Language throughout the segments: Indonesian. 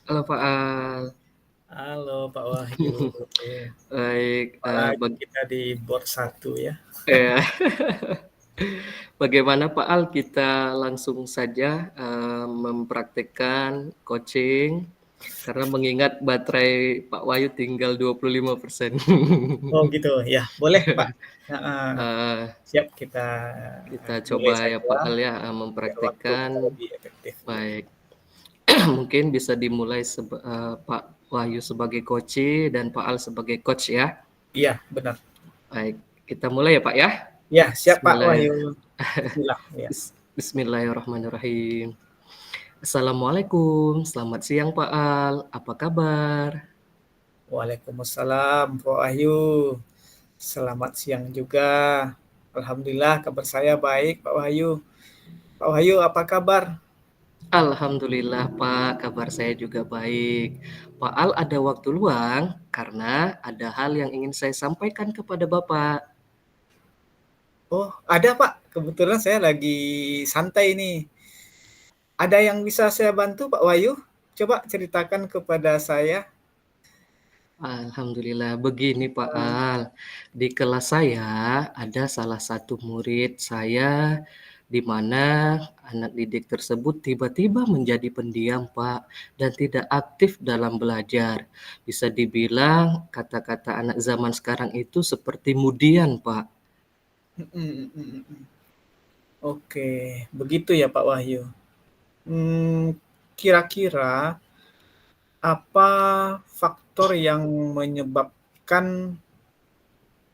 Halo Pak Al. Halo Pak Wahyu, Baik, jumpa lagi kita di bot satu ya. ya, bagaimana Pak Al kita langsung saja mempraktikkan coaching karena mengingat baterai Pak Wahyu tinggal 25%. Oh gitu, ya boleh Pak. Heeh, Eh, siap kita kita mulai coba ya saja Pak Al ya biar waktu kita mempraktikkan. lebih efektif. Ya. Baik, mungkin bisa dimulai Pak Wahyu sebagai coach dan Pak Al sebagai coach ya. Iya benar. Baik, kita mulai ya Pak ya. Ya siap Pak Bismillah. Wahyu. Bismillah. Ya. Bismillahirrahmanirrahim. Assalamualaikum, selamat siang Pak Al. Apa kabar? Waalaikumsalam Pak Wahyu. Selamat siang juga. Alhamdulillah kabar saya baik Pak Wahyu. Pak Wahyu apa kabar? Alhamdulillah Pak, kabar saya juga baik. Pak Al ada waktu luang karena ada hal yang ingin saya sampaikan kepada Bapak. Oh ada Pak. Kebetulan saya lagi santai nih. Ada yang bisa saya bantu Pak Wahyu? Coba ceritakan kepada saya. Alhamdulillah, begini Pak Al. Di kelas saya ada salah satu murid saya di mana anak didik tersebut tiba-tiba menjadi pendiam Pak dan tidak aktif dalam belajar. Bisa dibilang kata-kata anak zaman sekarang itu seperti mudian Pak. Oke, begitu ya Pak Wahyu. Kira-kira apa faktor yang menyebabkan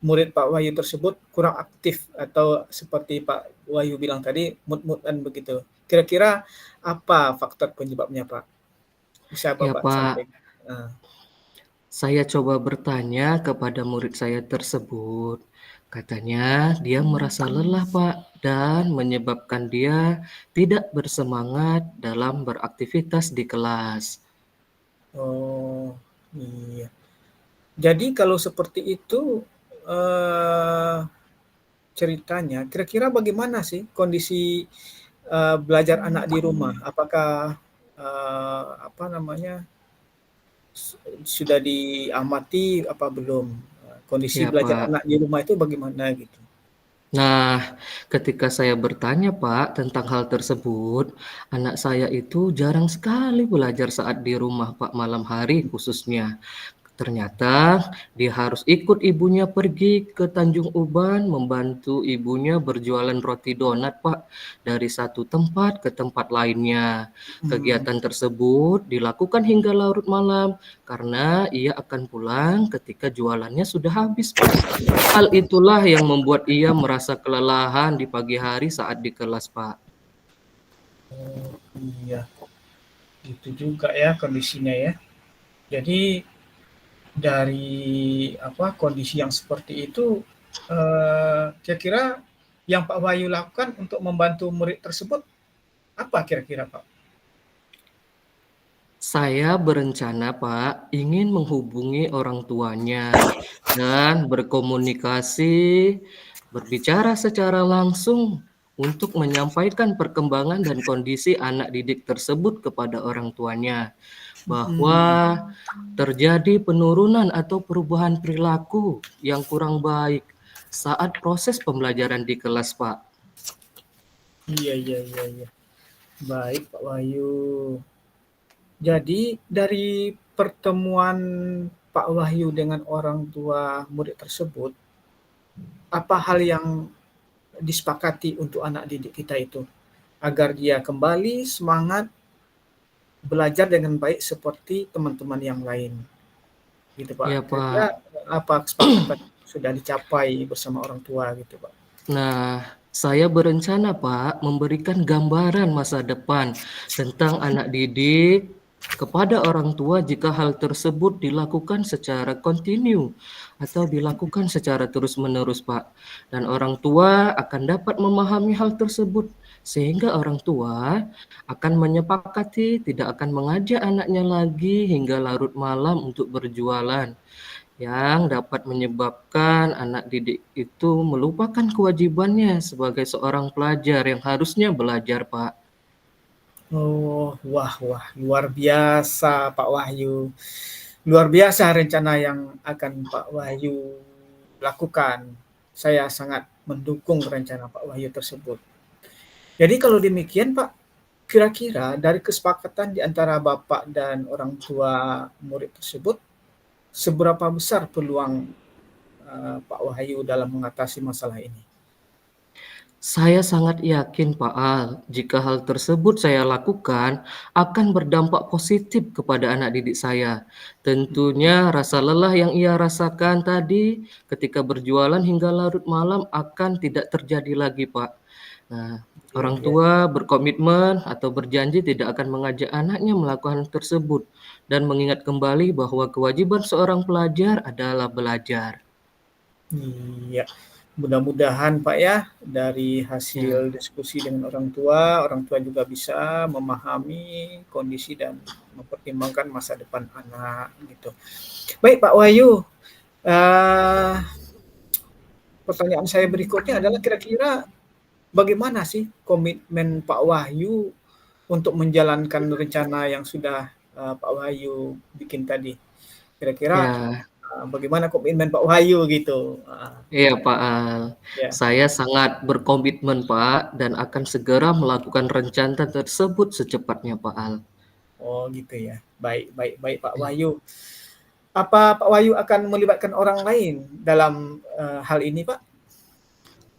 murid Pak Wahyu tersebut kurang aktif atau seperti Pak Wahyu bilang tadi mut-mutan begitu. Kira-kira apa faktor penyebabnya Pak? Bisa Ya Bapak Pak, sampaikan. Nah, saya coba bertanya kepada murid saya tersebut. Katanya dia merasa lelah, Pak, dan menyebabkan dia tidak bersemangat dalam beraktivitas di kelas. oh iya. Jadi kalau seperti itu eh, ceritanya, kira-kira bagaimana sih kondisi belajar anak di rumah? Apakah apa namanya sudah diamati apa belum? Kondisi Ya, belajar Pak. anak di rumah itu bagaimana gitu? Nah, ketika saya bertanya, Pak, tentang hal tersebut, anak saya itu jarang sekali belajar saat di rumah, Pak, malam hari khususnya. Ternyata dia harus ikut ibunya pergi ke Tanjung Uban membantu ibunya berjualan roti donat, Pak, dari satu tempat ke tempat lainnya. Hmm, Kegiatan tersebut dilakukan hingga larut malam karena ia akan pulang ketika jualannya sudah habis, Pak. Hal itulah yang membuat ia merasa kelelahan di pagi hari saat di kelas, Pak. iya, gitu juga ya kondisinya ya. Jadi dari apa kondisi yang seperti itu, kira-kira yang Pak Wahyu lakukan untuk membantu murid tersebut apa kira-kira Pak? Saya berencana, Pak, ingin menghubungi orang tuanya dan berkomunikasi, berbicara secara langsung untuk menyampaikan perkembangan dan kondisi anak didik tersebut kepada orang tuanya, bahwa Hmm, terjadi penurunan atau perubahan perilaku yang kurang baik saat proses pembelajaran di kelas, Pak. iya iya iya iya. Baik Pak Wahyu. Jadi dari pertemuan Pak Wahyu dengan orang tua murid tersebut, apa hal yang disepakati untuk anak didik kita itu? Agar dia kembali semangat belajar dengan baik seperti teman-teman yang lain, gitu Pak. Ya, Kira-kira Pak. apa kesepakatan sudah dicapai bersama orang tua gitu Pak? Nah, saya berencana, Pak, memberikan gambaran masa depan tentang anak didik kepada orang tua jika hal tersebut dilakukan secara kontinu atau dilakukan secara terus-menerus, Pak. Dan orang tua akan dapat memahami hal tersebut sehingga orang tua akan menyepakati tidak akan mengajak anaknya lagi hingga larut malam untuk berjualan yang dapat menyebabkan anak didik itu melupakan kewajibannya sebagai seorang pelajar yang harusnya belajar, Pak. Oh, wah wah, luar biasa Pak Wahyu. Luar biasa rencana yang akan Pak Wahyu lakukan. Saya sangat mendukung rencana Pak Wahyu tersebut. Jadi kalau demikian Pak, kira-kira dari kesepakatan di antara Bapak dan orang tua murid tersebut, seberapa besar peluang, Pak Wahyu dalam mengatasi masalah ini? Saya sangat yakin Pak Al, jika hal tersebut saya lakukan akan berdampak positif kepada anak didik saya. Tentunya rasa lelah yang ia rasakan tadi ketika berjualan hingga larut malam akan tidak terjadi lagi, Pak. Nah, Luar orang biasa. tua berkomitmen atau berjanji tidak akan mengajak anaknya melakukan hal tersebut dan mengingat kembali bahwa kewajiban seorang pelajar adalah belajar. Iya, mudah-mudahan Pak ya, dari Ya, hasil diskusi dengan orang tua juga bisa memahami kondisi dan mempertimbangkan masa depan anak gitu. Baik Pak Wahyu, eee, pertanyaan saya berikutnya adalah kira-kira bagaimana sih komitmen Pak Wahyu untuk menjalankan rencana yang sudah, Pak Wahyu bikin tadi? Kira-kira, ya. bagaimana komitmen Pak Wahyu gitu? Iya Pak Al, Ya. saya sangat berkomitmen Pak dan akan segera melakukan rencana tersebut secepatnya Pak Al. Oh gitu ya. Baik baik baik Pak Wahyu. Apa Pak Wahyu akan melibatkan orang lain dalam, hal ini Pak?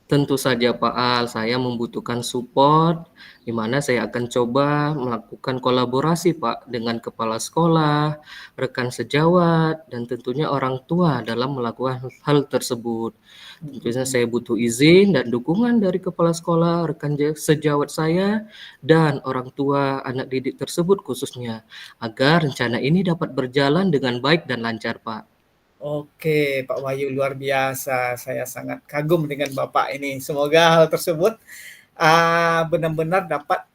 Tentu saja Pak Al, saya membutuhkan support, di mana saya akan coba melakukan kolaborasi Pak dengan kepala sekolah, rekan sejawat, dan tentunya orang tua dalam melakukan hal tersebut. Tentunya Mhm. saya butuh izin dan dukungan dari kepala sekolah, rekan sejawat saya, dan orang tua anak didik tersebut khususnya, agar rencana ini dapat berjalan dengan baik dan lancar Pak. Oke Pak Wahyu luar biasa. Saya sangat kagum dengan Bapak ini. Semoga hal tersebut, benar-benar dapat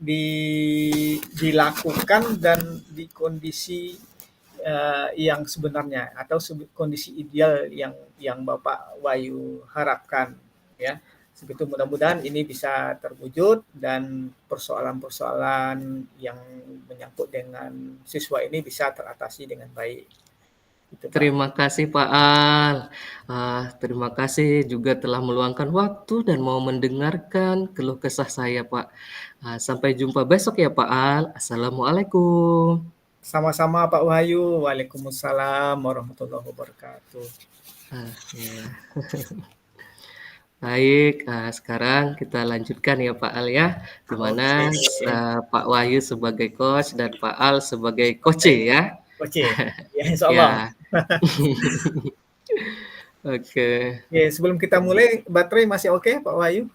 dilakukan dan di kondisi, yang sebenarnya atau kondisi ideal yang Bapak Wahyu harapkan ya. Segitu mudah-mudahan ini bisa terwujud dan persoalan-persoalan yang menyangkut dengan siswa ini bisa teratasi dengan baik, gitu Pak. Terima kasih Pak Al. Terima kasih juga telah meluangkan waktu dan mau mendengarkan keluh kesah saya Pak. Sampai jumpa besok ya Pak Al. Assalamualaikum. Sama-sama Pak Wahyu. Waalaikumsalam warahmatullahi wabarakatuh. Ya. Baik, sekarang kita lanjutkan ya Pak Al ya, di Oke, mana Pak Wahyu sebagai coach dan Pak Al sebagai coach ya. oke. Ya, insyaallah. Ya, oke. Oke, sebelum kita mulai, baterai masih oke Pak Wahyu?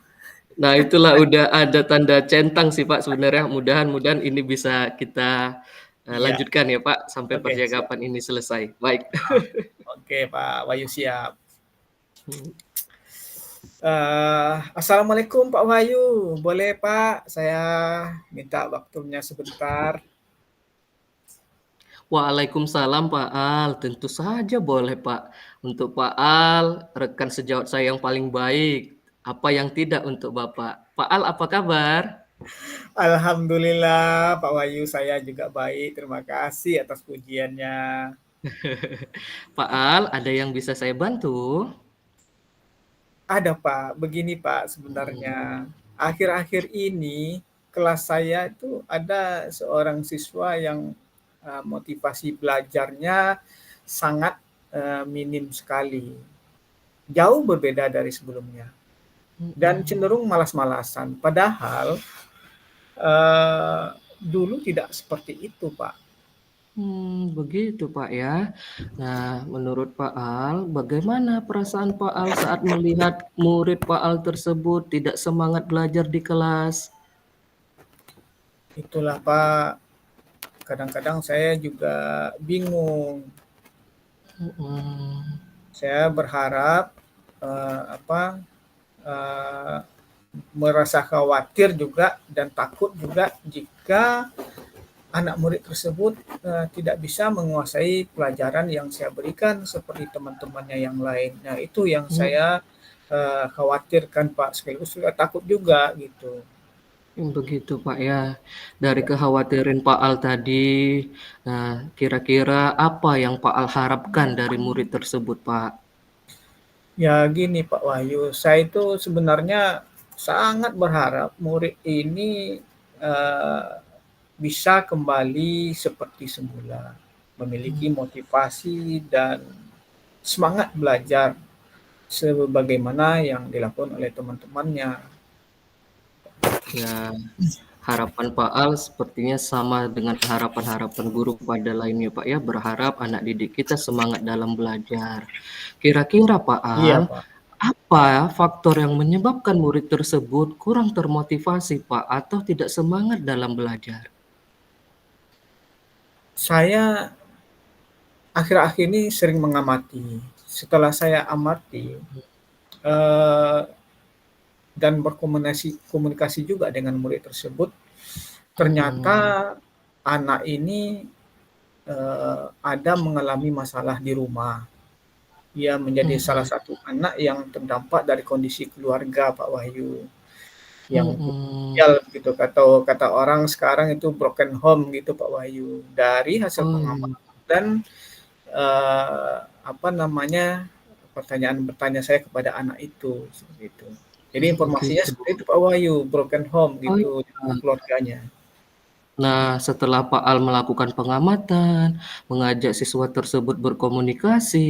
Nah, itulah udah ada tanda centang sih Pak sebenarnya. Mudahan-mudahan ini bisa kita Iya. lanjutkan ya Pak sampai Oke, siap. percakapan ini selesai. Baik. Oke Pak Wahyu siap. Assalamualaikum Pak Wahyu. Boleh Pak, saya minta waktunya sebentar. Waalaikumsalam Pak Al. Tentu saja boleh Pak. Untuk Pak Al, rekan sejawat saya yang paling baik. Apa yang tidak untuk Bapak? Pak Al, apa kabar? Alhamdulillah Pak Wahyu, saya juga baik. Terima kasih atas pujiannya. Pak Al, ada yang bisa saya bantu? Ada Pak, begini Pak Hmm. sebenarnya, akhir-akhir ini kelas saya itu ada seorang siswa yang, motivasi belajarnya sangat, minim sekali, jauh berbeda dari sebelumnya dan Mhm. cenderung malas-malasan. Padahal, eee, dulu tidak seperti itu Pak. Begitu Pak ya. Nah, menurut Pak Al, bagaimana perasaan Pak Al saat melihat murid Pak Al tersebut tidak semangat belajar di kelas? Itulah Pak, kadang-kadang saya juga bingung. Mhm. Saya berharap, apa, eee, merasa khawatir juga dan takut juga jika anak murid tersebut, tidak bisa menguasai pelajaran yang saya berikan seperti teman-temannya yang lain. Nah, itu yang Mhm. saya, khawatirkan, Pak, sekaligus juga takut juga gitu. Begitu Pak ya. Dari kekhawatiran Pak Al tadi, nah kira-kira apa yang Pak Al harapkan dari murid tersebut, Pak? Ya gini Pak Wahyu, saya itu sebenarnya sangat berharap murid ini, eee, bisa kembali seperti semula, memiliki Mmm, motivasi dan semangat belajar sebagaimana yang dilakukan oleh teman-temannya. ya harapan Pak Al sepertinya sama dengan harapan-harapan guru pada lainnya Pak ya, berharap anak didik kita semangat dalam belajar. Kira-kira Pak Iya Al, Pak, apa faktor yang menyebabkan murid tersebut kurang termotivasi Pak, atau tidak semangat dalam belajar? saya akhir-akhir ini sering mengamati. Setelah saya amati, eee, dan berkomunikasi komunikasi juga dengan murid tersebut, ternyata Mhm, anak ini, ada mengalami masalah di rumah. Ia menjadi salah mhm, satu anak yang terdampak dari kondisi keluarga, Pak Wahyu, yang mhm. krusial gitu, atau kata orang sekarang itu broken home gitu, Pak Wahyu. Dari hasil Oh, pengamatan, apa namanya, pertanyaan bertanya saya kepada anak itu, seperti itu. Jadi informasinya begitu. seperti itu, Pak Wahyu, broken home Oh, gitu iya. keluarganya. Nah, setelah Pak Al melakukan pengamatan, mengajak siswa tersebut berkomunikasi,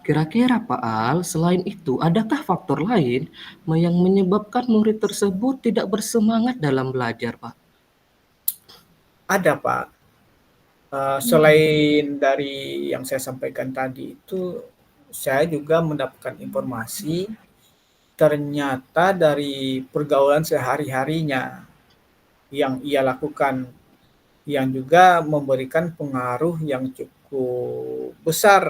kira-kira Pak Al, selain itu, adakah faktor lain yang menyebabkan murid tersebut tidak bersemangat dalam belajar, Pak? Ada, Pak. Mhm, Selain dari yang saya sampaikan tadi itu, saya juga mendapatkan informasi, ternyata dari pergaulan sehari-harinya yang ia lakukan, yang juga memberikan pengaruh yang cukup besar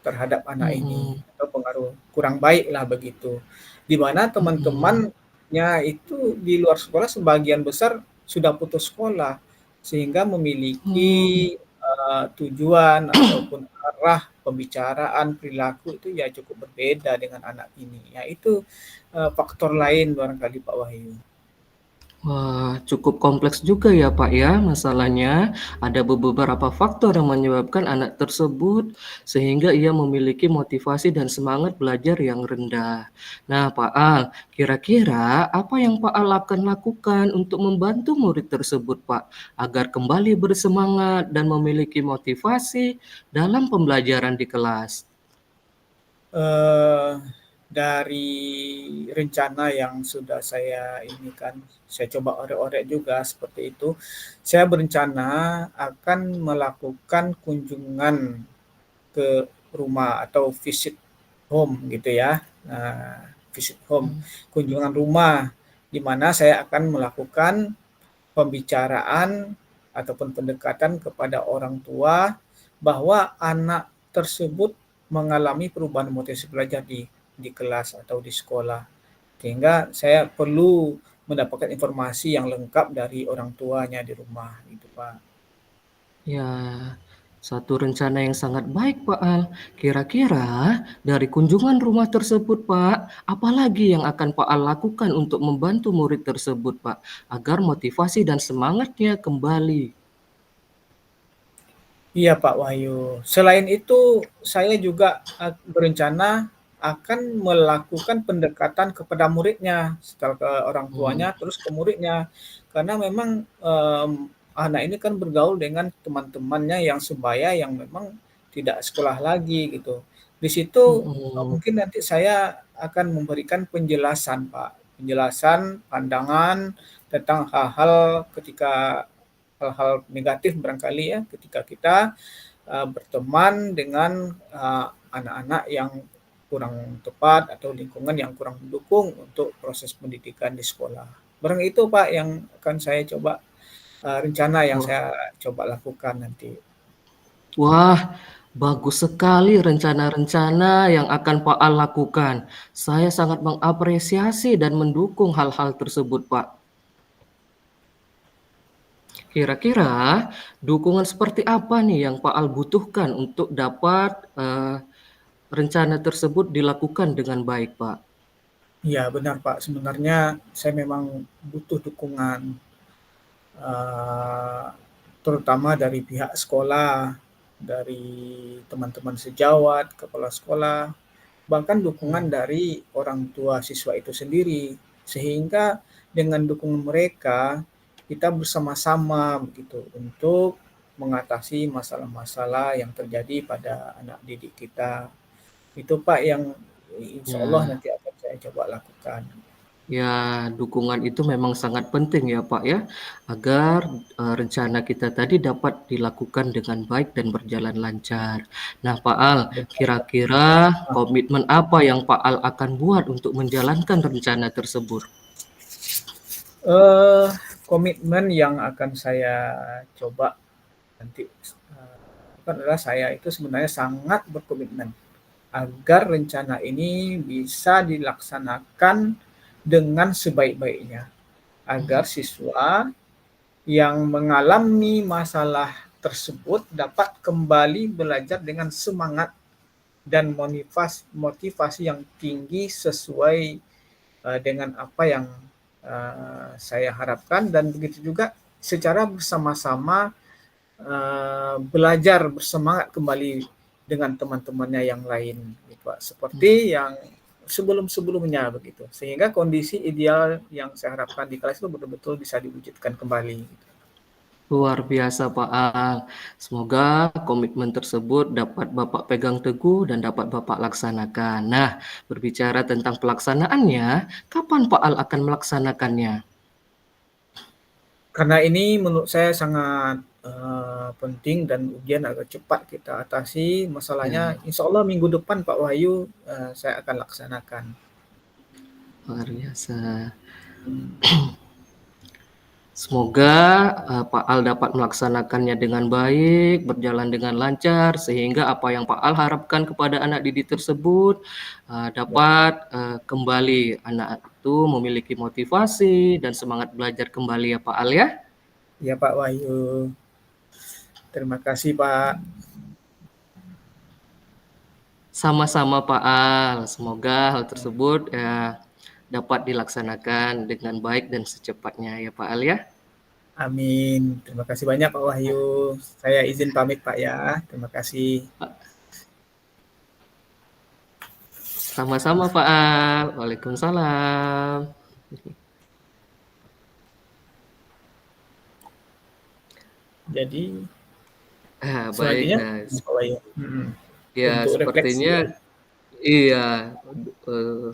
terhadap anak ini, mhm, atau pengaruh kurang baik lah begitu. Di mana mhm, teman-temannya itu di luar sekolah sebagian besar sudah putus sekolah, sehingga memiliki, oh. tujuan ataupun arah pembicaraan, perilaku itu ya cukup berbeda dengan anak ini. Ya itu, faktor lain barangkali Pak Wahyu. Wah, cukup kompleks juga ya, Pak, ya, masalahnya. Ada beberapa faktor yang menyebabkan anak tersebut sehingga ia memiliki motivasi dan semangat belajar yang rendah. Nah, Pak Al, kira-kira apa yang Pak Al akan lakukan untuk membantu murid tersebut, Pak, agar kembali bersemangat dan memiliki motivasi dalam pembelajaran di kelas? Eee, dari rencana yang sudah saya ini kan, saya coba orek-orek juga seperti itu. Saya berencana akan melakukan kunjungan ke rumah atau visit home gitu ya. Nah, visit home, Mmm, kunjungan rumah, di mana saya akan melakukan pembicaraan ataupun pendekatan kepada orang tua bahwa anak tersebut mengalami perubahan motivasi belajar di kelas atau di sekolah. Sehingga saya perlu mendapatkan informasi yang lengkap dari orang tuanya di rumah gitu, Pak. ya, satu rencana yang sangat baik, Pak Al. Kira-kira dari kunjungan rumah tersebut, Pak, apalagi yang akan Pak Al lakukan untuk membantu murid tersebut, Pak, agar motivasi dan semangatnya kembali? Iya, Pak Wahyu. Selain itu, saya juga, berencana akan melakukan pendekatan kepada muridnya, setelah ke orang Mmm, tuanya, terus ke muridnya. Karena memang, anak ini kan bergaul dengan teman-temannya yang sebaya, yang memang tidak sekolah lagi, gitu. Di situ, mhm, mungkin nanti saya akan memberikan penjelasan, Pak. Penjelasan, pandangan tentang hal-hal ketika hal-hal negatif barangkali ya, ketika kita, berteman dengan, anak-anak yang kurang tepat atau lingkungan yang kurang mendukung untuk proses pendidikan di sekolah. Barang itu Pak yang akan saya coba, rencana yang wah saya coba lakukan nanti. wah, bagus sekali rencana-rencana yang akan Pak Al lakukan. Saya sangat mengapresiasi dan mendukung hal-hal tersebut, Pak. Kira-kira dukungan seperti apa nih yang Pak Al butuhkan untuk dapat, rencana tersebut dilakukan dengan baik, Pak? Iya benar Pak, sebenarnya saya memang butuh dukungan, eee, terutama dari pihak sekolah, dari teman-teman sejawat, kepala sekolah, bahkan dukungan Mmm, dari orang tua siswa itu sendiri. Sehingga dengan dukungan mereka, kita bersama-sama begitu untuk mengatasi masalah-masalah yang terjadi pada anak didik kita. Itu Pak yang insya Allah ya. nanti akan saya coba lakukan. Ya, dukungan itu memang sangat penting ya, Pak, ya, agar, rencana kita tadi dapat dilakukan dengan baik dan berjalan lancar. Nah, Pak Al, Benar Pak. kira-kira Ah, komitmen apa yang Pak Al akan buat untuk menjalankan rencana tersebut? eee, komitmen yang akan saya coba nanti, itu adalah saya itu sebenarnya sangat berkomitmen agar rencana ini bisa dilaksanakan dengan sebaik-baiknya, agar Mhm. siswa yang mengalami masalah tersebut dapat kembali belajar dengan semangat dan motivasi yang tinggi sesuai, dengan apa yang, saya harapkan dan begitu juga secara bersama-sama, belajar bersemangat kembali dengan teman-temannya yang lain gitu, Pak. Mhm. Seperti yang sebelum-sebelumnya begitu, sehingga kondisi ideal yang saya harapkan di kelas itu betul-betul bisa diwujudkan kembali gitu. Luar biasa, Pak Al. Semoga komitmen tersebut dapat Bapak pegang teguh dan dapat Bapak laksanakan. Nah, berbicara tentang pelaksanaannya, kapan Pak Al akan melaksanakannya? Karena ini menurut saya sangat, penting dan ujian agak cepat kita atasi, masalahnya Ya, insya Allah minggu depan Pak Wahyu, saya akan laksanakan. luar biasa. Mmm, Semoga, Pak Al dapat melaksanakannya dengan baik, berjalan dengan lancar, sehingga apa yang Pak Al harapkan kepada anak didik tersebut, ya dapat, kembali anak itu memiliki motivasi dan semangat belajar kembali ya, Pak Al, ya. ya Pak Wahyu. Terima kasih Pak. Sama-sama, Pak Al. Semoga hal tersebut, ya dapat dilaksanakan dengan baik dan secepatnya ya, Pak Al, ya. Amin. Terima kasih banyak Pak Wahyu. Saya izin pamit Pak ya. Terima kasih. Sama-sama, Pak Al. Waalaikumsalam. Jadi Baik. selanjutnya Nah, Pak Wahyu? ya Untuk refleksi sepertinya ya? iya, eee,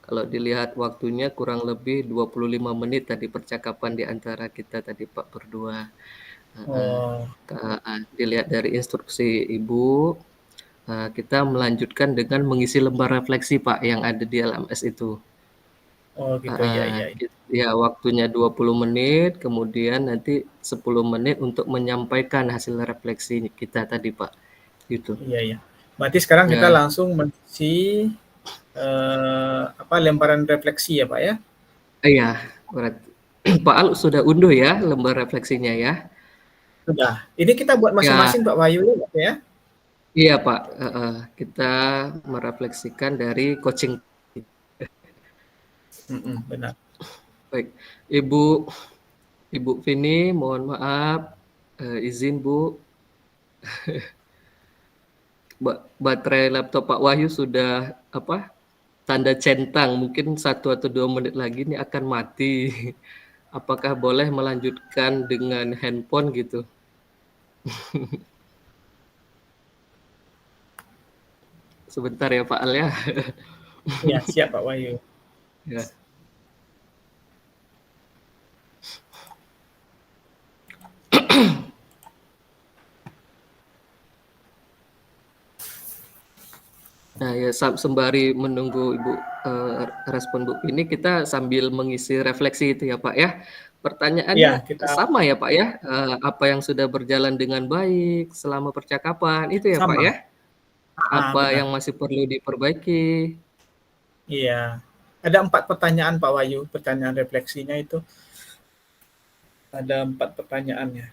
kalau dilihat waktunya kurang lebih 25 menit tadi percakapan di antara kita tadi, Pak, berdua. Heeh. Oh Dilihat dari instruksi Ibu, kita melanjutkan dengan mengisi lembar refleksi, Pak, yang ada di LMS itu. oh gitu, iya Heeh, iya iya. ya waktunya 20 menit, kemudian nanti 10 menit untuk menyampaikan hasil refleksi kita tadi, Pak, gitu. Iya iya. Berarti sekarang kita Ya, langsung mengisi, apa, lembaran refleksi ya, Pak, ya? iya, berarti Pak Al sudah unduh ya lembar refleksinya ya? Sudah. Ini kita buat Ya, masing-masing Pak Wahyu ya? iya Pak, heeh, kita merefleksikan dari coaching. Benar. Baik, Ibu Ibu Vini mohon maaf, izin Bu, baterai laptop Pak Wahyu sudah apa, tanda centang, mungkin 1 atau 2 menit lagi ini akan mati. Apakah boleh melanjutkan dengan handphone gitu? Sebentar ya Pak Al ya. Iya, siap Pak Wahyu. Ya. Nah ya sembari menunggu Ibu, respon Bu ini kita sambil mengisi refleksi itu ya Pak ya. Iya, Pertanyaannya kita sama ya Pak ya, apa yang sudah berjalan dengan baik selama percakapan itu ya Pak sama. ya? Apa Benar. yang masih perlu diperbaiki? Iya. Ada 4 pertanyaan Pak Wahyu, pertanyaan refleksinya itu ada 4 pertanyaannya.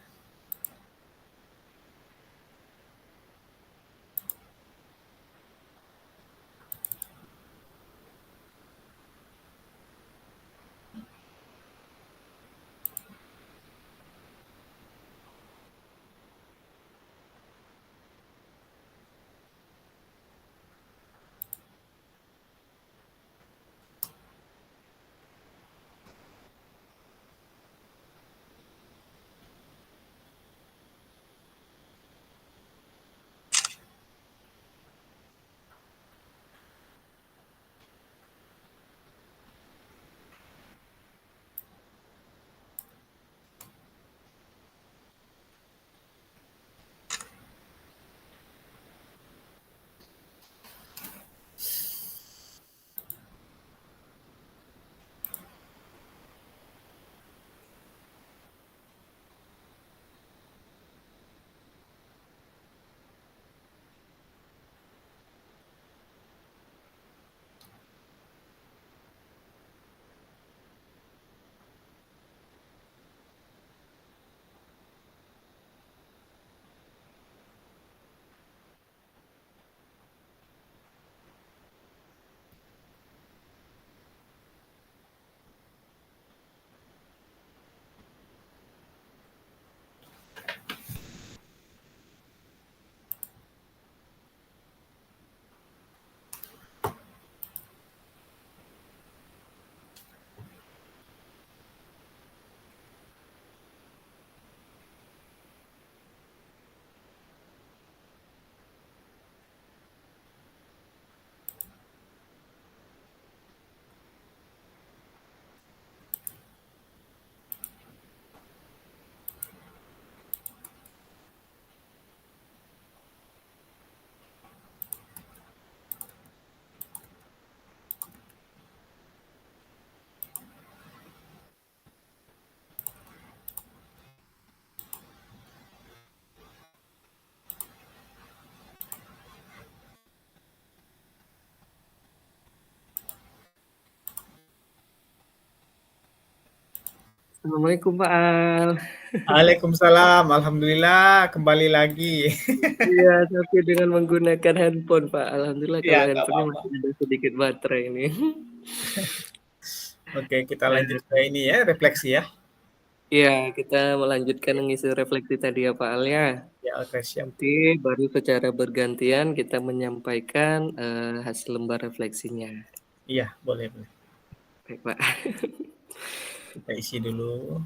Assalamualaikum Pak Al. Waalaikumsalam, alhamdulillah kembali lagi. Iya, tapi dengan menggunakan handphone Pak. Alhamdulillah Ya, kalau nggak handphonenya apa-apa. masih ada sedikit baterai ini. Oke, kita lanjut Eh, ke ini ya, refleksi ya. Iya, kita melanjutkan mengisi refleksi tadi ya Pak Al ya. Ya, oke siap. Nanti baru secara bergantian kita menyampaikan hasil lembar refleksinya. Iya, boleh, boleh. Baik Pak. Kita isi dulu.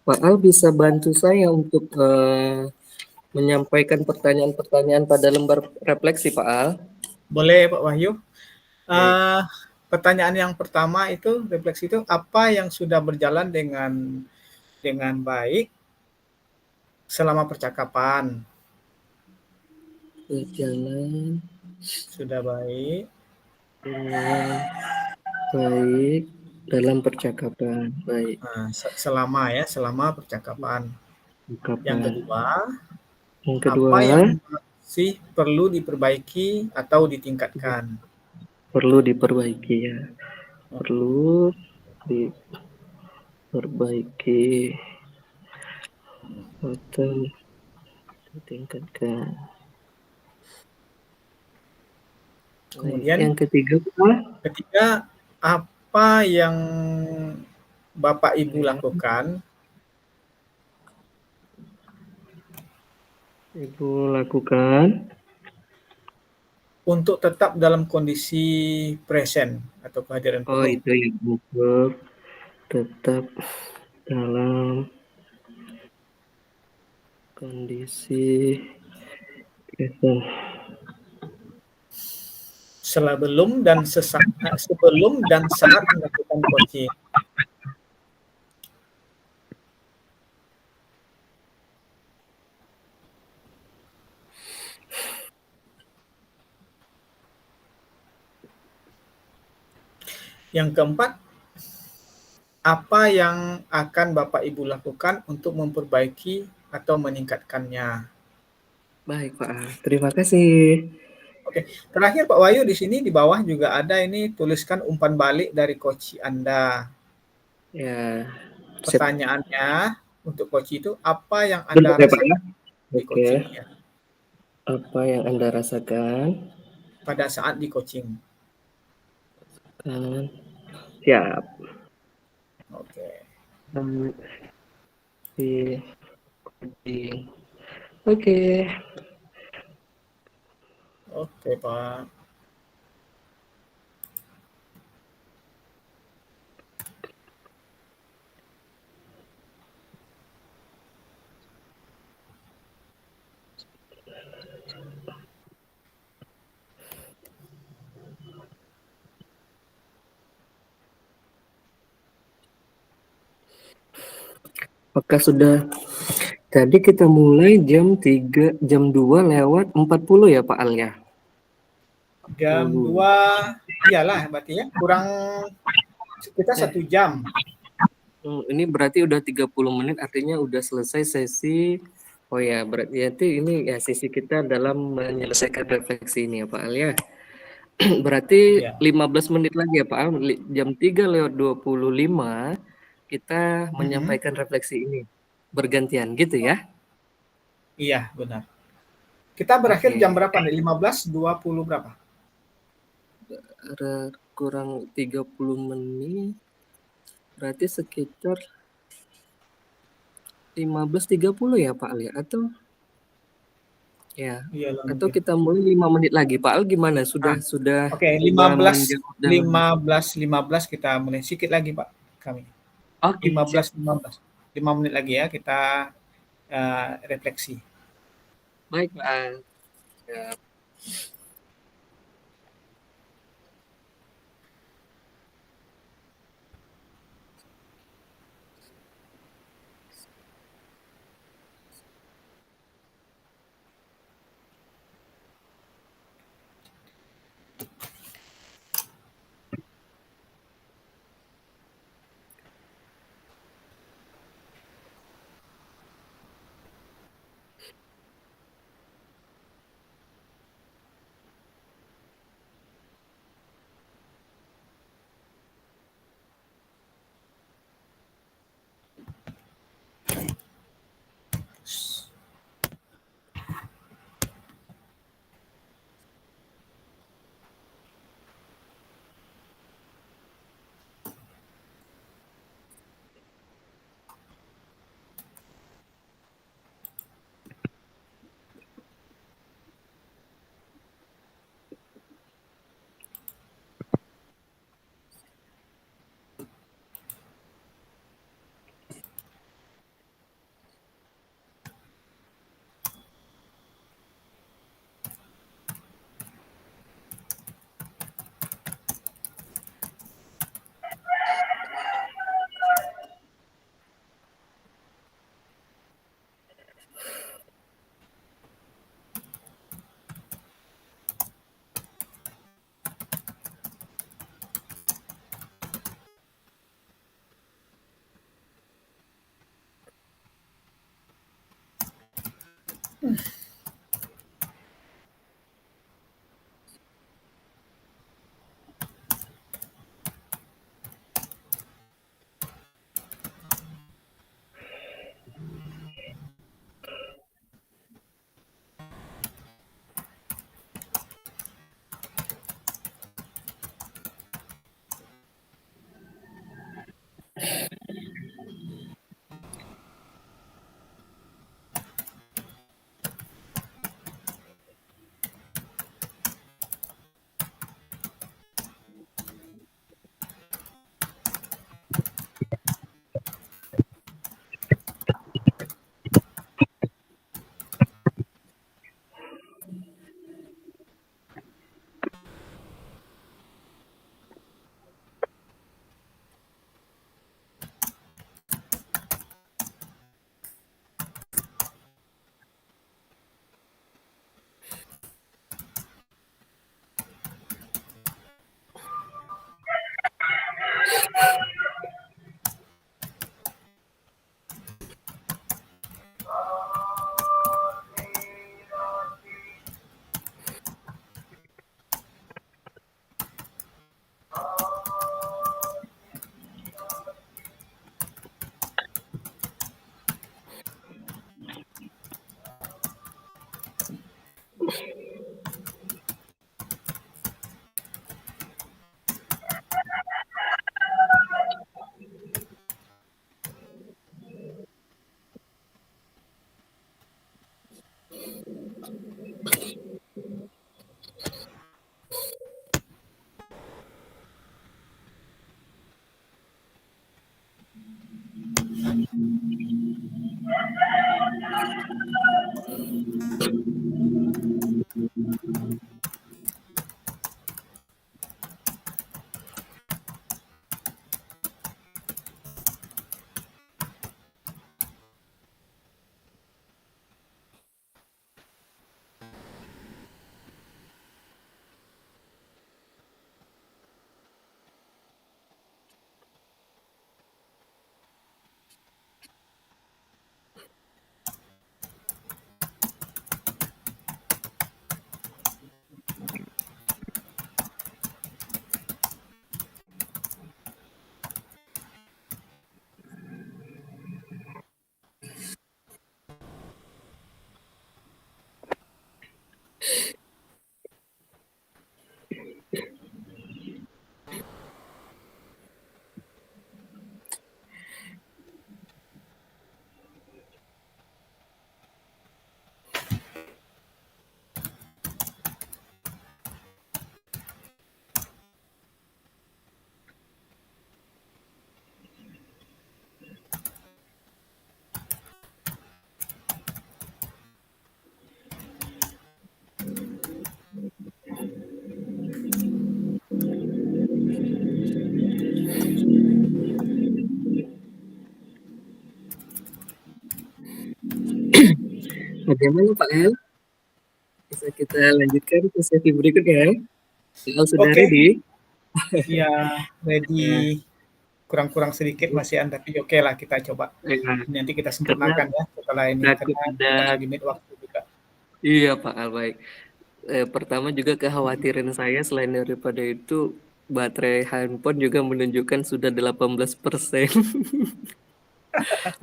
Pak Al bisa bantu saya untuk menyampaikan pertanyaan-pertanyaan pada lembar refleksi Pak Al. Boleh, Pak Wahyu. Baik. Eh, Pertanyaan yang pertama itu, refleksi itu, apa yang sudah berjalan dengan baik selama percakapan? Berjalan Sudah baik. dengan baik dalam percakapan. Baik. Nah, selama percakapan. Yang Ungkapan. kedua, Yang apa kedua, yang masih perlu diperbaiki atau ditingkatkan? perlu diperbaiki ya. Perlu diperbaiki atau ditingkatkan. Baik. Kemudian Yang ketiga, Pak. ketiga, apa yang Bapak Ibu Ya, lakukan Ibu lakukan. untuk tetap dalam kondisi present atau kehadiran Oh, penuh? itu ya, untuk tetap dalam kondisi present. Sebelum dan saat melakukan coaching. Yang keempat, apa yang akan Bapak Ibu lakukan untuk memperbaiki atau meningkatkannya? Baik, Pak. Terima kasih. Oke, terakhir Pak Wahyu di sini di bawah juga ada ini tuliskan umpan balik dari coach Anda. Ya, sip. Pertanyaannya untuk coach itu apa yang Anda Bentar ya, Pak ya. rasakan di Oke. coaching ya? Apa yang Anda rasakan? Pada saat di coaching. Kan, siap. Oke. Di, Oke. Oke, Pak. Apakah sudah? Tadi kita mulai jam 2 lewat 40 ya Pak Al ya? Jam 2, iyalah berarti ya, kurang kita 1 jam. Ini berarti udah 30 menit, artinya udah selesai sesi. Oh ya, berarti ini ya sesi kita dalam menyelesaikan refleksi ini ya Pak Al ya. Berarti Iya. 15 menit lagi ya Pak Al, jam 3 lewat 25 kita menyampaikan refleksi ini. Bergantian gitu ya? Iya, benar. Kita berakhir Oke, jam berapa nih? 15.20 berapa? ada kurang 30 menit, berarti sekitar 15.30 ya Pak Al ya? Iyalah Atau mungkin. kita mulai 5 menit lagi. Pak Al gimana? Ah, oke, Sudah menjawab dalam 15 kita mulai sedikit lagi Pak kami. Oke, siap. 15. 5 menit lagi ya kita refleksi. Baik, Pak Al. Siap. Bagaimana Pak El? Bisa kita lanjutkan ke sesi berikutnya? Pak El sudah Oke, ready? ya Ya, ready. Kurang-kurang sedikit masihan, tapi oke lah kita coba. ya. Nanti kita Karena sempurnakan ya setelah ini, takut karena ada, kita limit waktu juga. iya Pak Al, baik. Pertama juga kekhawatiran saya selain daripada itu, baterai handphone juga menunjukkan sudah 18%.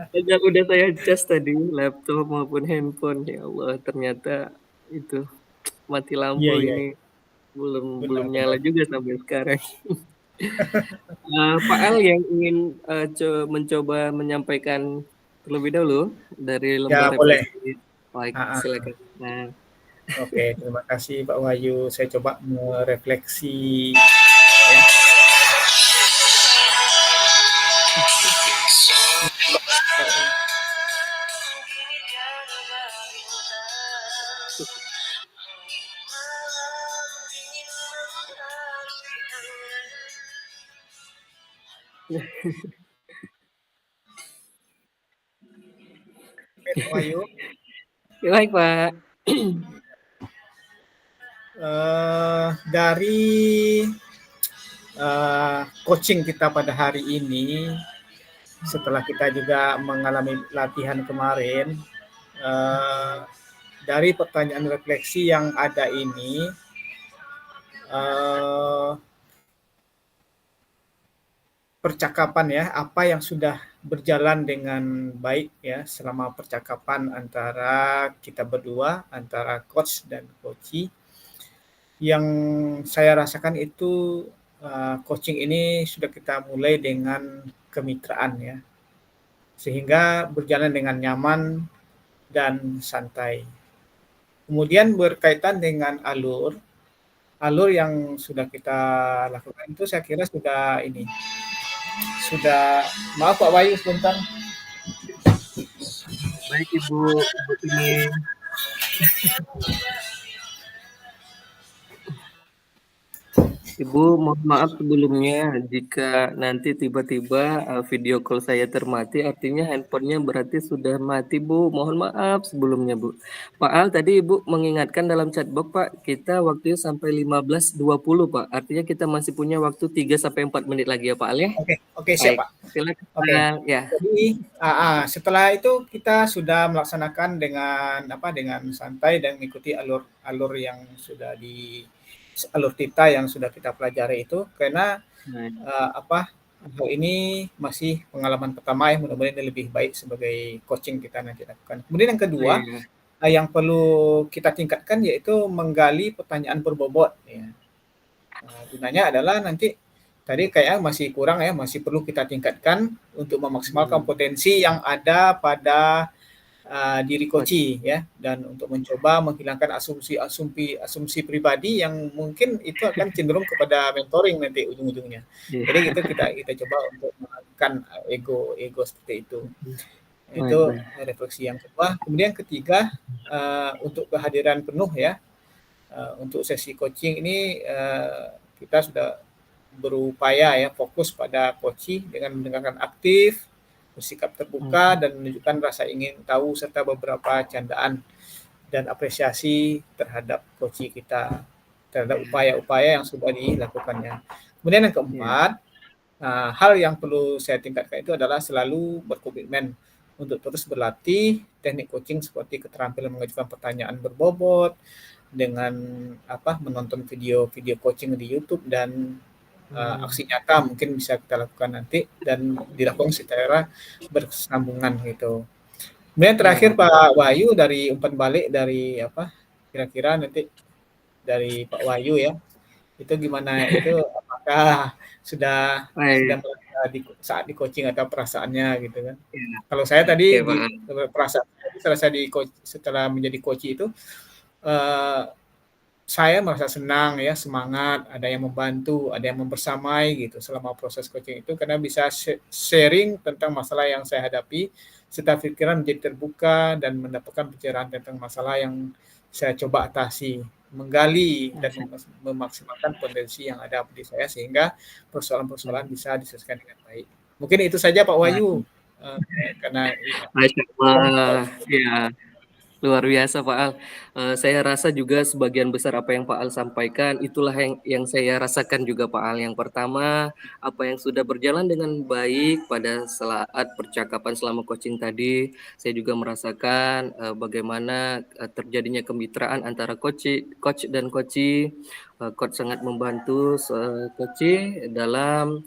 Sejak udah saya cas tadi, laptop maupun handphone, ya Allah, ternyata itu mati lampu Iya, iya, ini iya. belum belum nyala Benar-benar. juga sampai sekarang. Pak Al yang ingin mencoba menyampaikan terlebih dahulu dari lembar Ya boleh. refleksi, baik Ah, ah. silakan. Nah, Oke, terima kasih Pak Wahyu. Saya coba merefleksi ya. Oke, Pak Wahyu. baik Pak. Dari coaching kita pada hari ini, setelah kita juga mengalami latihan kemarin, eh, dari pertanyaan refleksi yang ada ini, percakapan ya, apa yang sudah berjalan dengan baik ya selama percakapan antara kita berdua, antara coach dan coachee. Yang saya rasakan itu coaching ini sudah kita mulai dengan kemitraan ya, sehingga berjalan dengan nyaman dan santai. Kemudian berkaitan dengan alur yang sudah kita lakukan itu saya kira sudah maaf Pak Bayu sebentar. Baik Ibu, Ibu ini Ibu, mohon maaf sebelumnya jika nanti tiba-tiba video call saya termati, artinya handphonenya berarti sudah mati, Bu. Mohon maaf sebelumnya, Bu. Pak Al, tadi Ibu mengingatkan dalam chatbox, Pak, kita waktunya sampai 15.20, Pak. Artinya kita masih punya waktu 3-4 menit lagi ya, Pak Al ya? Oke, siap Baik, Pak. silakan Pak Oke. Al. Ya. Jadi setelah itu kita sudah melaksanakan dengan santai dan mengikuti alur yang sudah alur kita yang sudah kita pelajari itu, karena hal ini masih pengalaman pertama ya, mudah-mudahan ini lebih baik sebagai coaching kita nanti lakukan. Kemudian yang kedua, yang perlu kita tingkatkan yaitu menggali pertanyaan berbobot ya. Gunanya adalah nanti tadi kayaknya masih kurang ya, masih perlu kita tingkatkan untuk memaksimalkan potensi yang ada pada diri coachee ya, dan untuk mencoba menghilangkan asumsi pribadi yang mungkin itu akan cenderung kepada mentoring nanti ujung-ujungnya. Jadi itu kita coba untuk mengalihkan ego seperti itu. Itu refleksi yang kedua. Kemudian ketiga, untuk kehadiran penuh ya, untuk sesi coaching ini kita sudah berupaya ya fokus pada coachee dengan mendengarkan aktif, bersikap terbuka dan menunjukkan rasa ingin tahu serta beberapa candaan dan apresiasi terhadap coachee kita, terhadap upaya-upaya yang sudah dilakukannya. Kemudian yang keempat, hal yang perlu saya tingkatkan itu adalah selalu berkomitmen untuk terus berlatih teknik coaching seperti keterampilan mengajukan pertanyaan berbobot dengan menonton video coaching di YouTube dan aksi nyata mungkin bisa kita lakukan nanti dan dilakukan secara bersambungan gitu. Kemudian terakhir Pak Wahyu dari umpan balik dari kira-kira nanti dari Pak Wahyu ya, itu gimana itu apakah sudah saat di coaching atau perasaannya gitu kan? Kalau saya tadi perasaan setelah menjadi coach itu saya merasa senang ya, semangat, ada yang membantu, ada yang membersamai gitu selama proses coaching itu, karena bisa sharing tentang masalah yang saya hadapi, serta pikiran menjadi terbuka dan mendapatkan pencerahan tentang masalah yang saya coba atasi, menggali dan memaksimalkan potensi yang ada di saya sehingga persoalan-persoalan bisa diselesaikan dengan baik. Mungkin itu saja Pak Wahyu. Karena Masya Allah, ya. Luar biasa Pak Al. Saya rasa juga sebagian besar apa yang Pak Al sampaikan itulah yang saya rasakan juga Pak Al. Yang pertama, apa yang sudah berjalan dengan baik pada saat percakapan selama coaching tadi, saya juga merasakan bagaimana terjadinya kemitraan antara coach dan coachee. Coach sangat membantu coachee dalam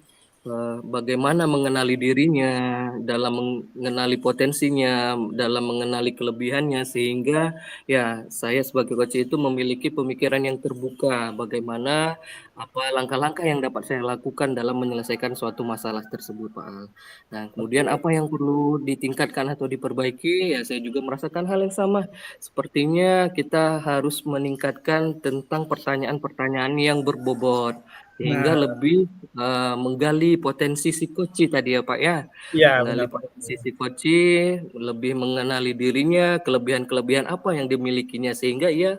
bagaimana mengenali dirinya, dalam mengenali potensinya, dalam mengenali kelebihannya, sehingga ya saya sebagai coach itu memiliki pemikiran yang terbuka bagaimana apa langkah-langkah yang dapat saya lakukan dalam menyelesaikan suatu masalah tersebut Pak Al. Nah kemudian apa yang perlu ditingkatkan atau diperbaiki ya saya juga merasakan hal yang sama. Sepertinya kita harus meningkatkan tentang pertanyaan-pertanyaan yang berbobot sehingga lebih menggali potensi si coachee tadi ya Pak ya. Menggali potensi si coachee, lebih mengenali dirinya, kelebihan-kelebihan apa yang dimilikinya sehingga ia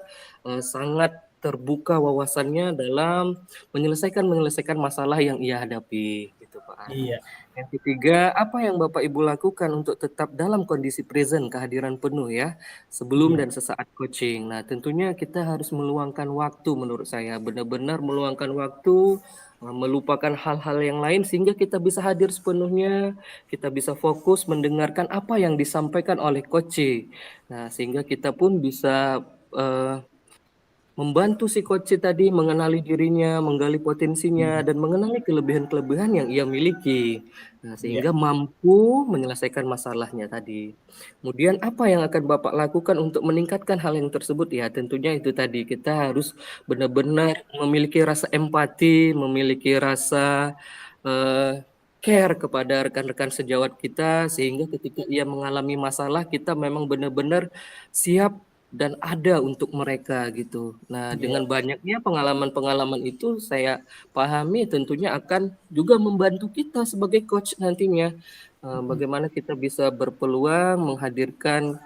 sangat terbuka wawasannya dalam menyelesaikan masalah yang ia hadapi gitu Pak. Iya. Yang ketiga, apa yang Bapak Ibu lakukan untuk tetap dalam kondisi present, kehadiran penuh ya, sebelum Iya. dan sesaat coaching. Nah, tentunya kita harus meluangkan waktu menurut saya, benar-benar meluangkan waktu, melupakan hal-hal yang lain sehingga kita bisa hadir sepenuhnya, kita bisa fokus mendengarkan apa yang disampaikan oleh coach. Nah, sehingga kita pun bisa membantu si coach tadi mengenali dirinya, menggali potensinya, dan mengenali kelebihan-kelebihan yang ia miliki. Nah, Iya. sehingga mampu menyelesaikan masalahnya tadi. Kemudian apa yang akan Bapak lakukan untuk meningkatkan hal yang tersebut? Ya, tentunya itu tadi kita harus benar-benar memiliki rasa empati, memiliki rasa care kepada rekan-rekan sejawat kita sehingga ketika ia mengalami masalah kita memang benar-benar siap dan ada untuk mereka gitu. Nah, Iya. dengan banyaknya pengalaman-pengalaman itu saya pahami tentunya akan juga membantu kita sebagai coach nantinya. Bagaimana kita bisa berpeluang menghadirkan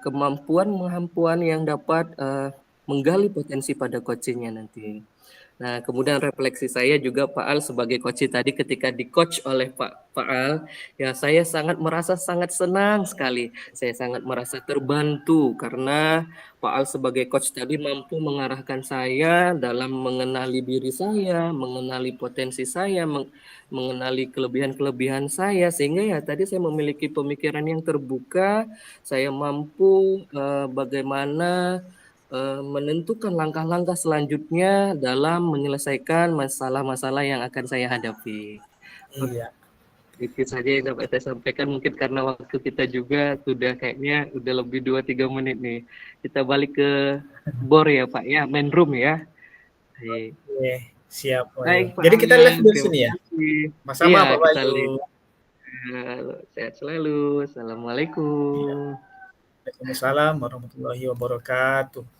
kemampuan-kemampuan yang dapat menggali potensi pada coachingnya nanti. Nah, kemudian refleksi saya juga Pak Al sebagai coach tadi ketika di-coach oleh Pak Al, ya saya sangat merasa sangat senang sekali. Saya sangat merasa terbantu karena Pak Al sebagai coach tadi mampu mengarahkan saya dalam mengenali diri saya, mengenali potensi saya, mengenali kelebihan-kelebihan saya sehingga ya tadi saya memiliki pemikiran yang terbuka, saya mampu bagaimana menentukan langkah-langkah selanjutnya dalam menyelesaikan masalah-masalah yang akan saya hadapi. Oke, Iya. itu saja yang dapat saya sampaikan mungkin karena waktu kita juga sudah kayaknya udah lebih 2-3 menit nih. Kita balik ke bor ya Pak ya, main room ya. Baik, Oke, siap baik Wahyu. Pak Jadi kita live Al, di terima sini ya? kasih. Iya, Sama-sama Pak kita Wahyu. lihat. Sehat selalu. Iya. Assalamualaikum. Waalaikumsalam warahmatullahi wabarakatuh.